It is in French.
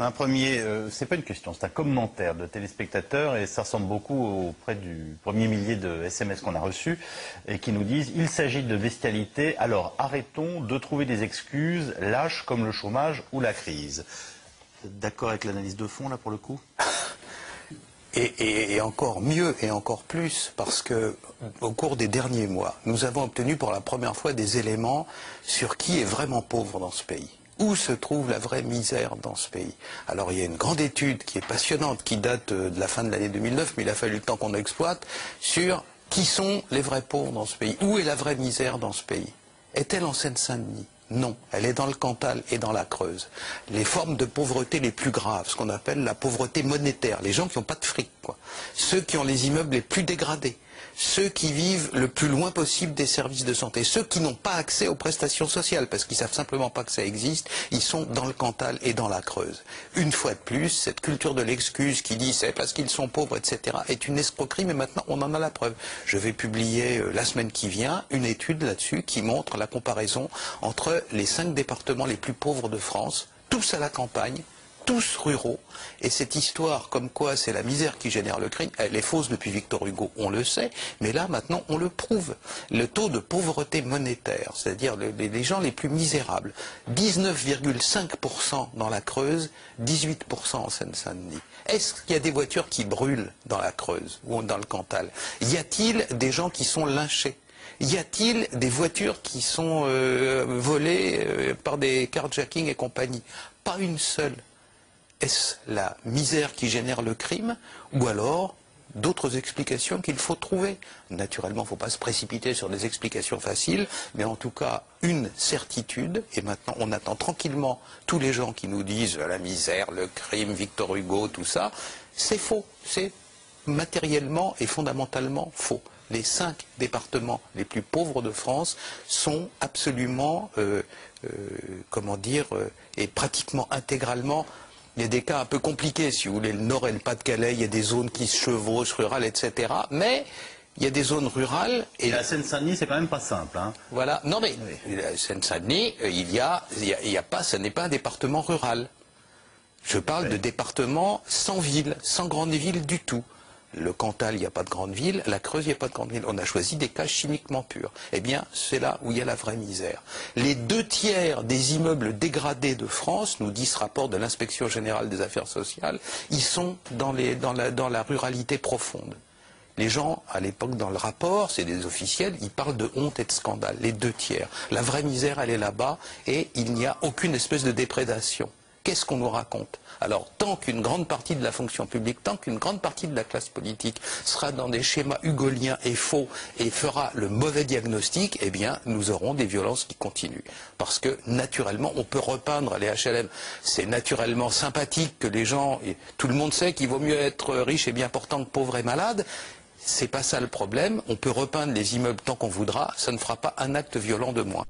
Un premier, c'est pas une question, c'est un commentaire de téléspectateurs et ça ressemble beaucoup auprès du premier millier de SMS qu'on a reçus et qui nous disent il s'agit de bestialité, alors arrêtons de trouver des excuses lâches comme le chômage ou la crise. D'accord avec l'analyse de fond là pour le coup? Et encore mieux et encore plus, parce que au cours des derniers mois, nous avons obtenu pour la première fois des éléments sur qui est vraiment pauvre dans ce pays. Où se trouve la vraie misère dans ce pays? Alors il y a une grande étude qui est passionnante, qui date de la fin de l'année 2009, mais il a fallu le temps qu'on exploite, sur qui sont les vrais pauvres dans ce pays. Où est la vraie misère dans ce pays? Est-elle en Seine-Saint-Denis? Non, elle est dans le Cantal et dans la Creuse. Les formes de pauvreté les plus graves, ce qu'on appelle la pauvreté monétaire, les gens qui n'ont pas de fric, quoi. Ceux qui ont les immeubles les plus dégradés, ceux qui vivent le plus loin possible des services de santé, ceux qui n'ont pas accès aux prestations sociales, parce qu'ils ne savent simplement pas que ça existe, ils sont dans le Cantal et dans la Creuse. Une fois de plus, cette culture de l'excuse qui dit c'est parce qu'ils sont pauvres, etc., est une escroquerie, mais maintenant on en a la preuve. Je vais publier la semaine qui vient une étude là-dessus qui montre la comparaison entre les 5 départements les plus pauvres de France, tous à la campagne, tous ruraux, et cette histoire comme quoi c'est la misère qui génère le crime, elle est fausse depuis Victor Hugo, on le sait, mais là maintenant on le prouve. Le taux de pauvreté monétaire, c'est-à-dire les gens les plus misérables, 19,5% dans la Creuse, 18% en Seine-Saint-Denis. Est-ce qu'il y a des voitures qui brûlent dans la Creuse ou dans le Cantal? Y a-t-il des gens qui sont lynchés? Y a-t-il des voitures qui sont volées par des carjacking et compagnie? Pas une seule. Est-ce la misère qui génère le crime ou alors d'autres explications qu'il faut trouver? Naturellement, il ne faut pas se précipiter sur des explications faciles, mais en tout cas, une certitude, et maintenant on attend tranquillement tous les gens qui nous disent la misère, le crime, Victor Hugo, tout ça, c'est faux, c'est matériellement et fondamentalement faux. Les 5 départements les plus pauvres de France sont absolument, et pratiquement intégralement. Il y a des cas un peu compliqués, si vous voulez, le Nord et le Pas-de-Calais, il y a des zones qui se chevauchent, rurales, etc. Mais il y a des zones rurales. Et la Seine-Saint-Denis, c'est quand même pas simple, hein. Voilà. Non mais, la Seine-Saint-Denis, il y a pas, ce n'est pas un département rural. Je parle de département sans ville, sans grande ville du tout. Le Cantal, il n'y a pas de grande ville, la Creuse, il n'y a pas de grande ville. On a choisi des cas chimiquement purs. Eh bien, c'est là où il y a la vraie misère. Les 2/3 des immeubles dégradés de France, nous dit ce rapport de l'Inspection générale des affaires sociales, ils sont dans la ruralité profonde. Les gens, à l'époque, dans le rapport, c'est des officiels, ils parlent de honte et de scandale, les 2/3. La vraie misère, elle est là-bas, et il n'y a aucune espèce de déprédation. Qu'est-ce qu'on nous raconte? Alors, tant qu'une grande partie de la fonction publique, tant qu'une grande partie de la classe politique sera dans des schémas hugoliens et faux et fera le mauvais diagnostic, eh bien, nous aurons des violences qui continuent. Parce que, naturellement, on peut repeindre les HLM. C'est naturellement sympathique que les gens, et tout le monde sait qu'il vaut mieux être riche et bien portant que pauvre et malade. C'est pas ça le problème. On peut repeindre les immeubles tant qu'on voudra. Ça ne fera pas un acte violent de moins.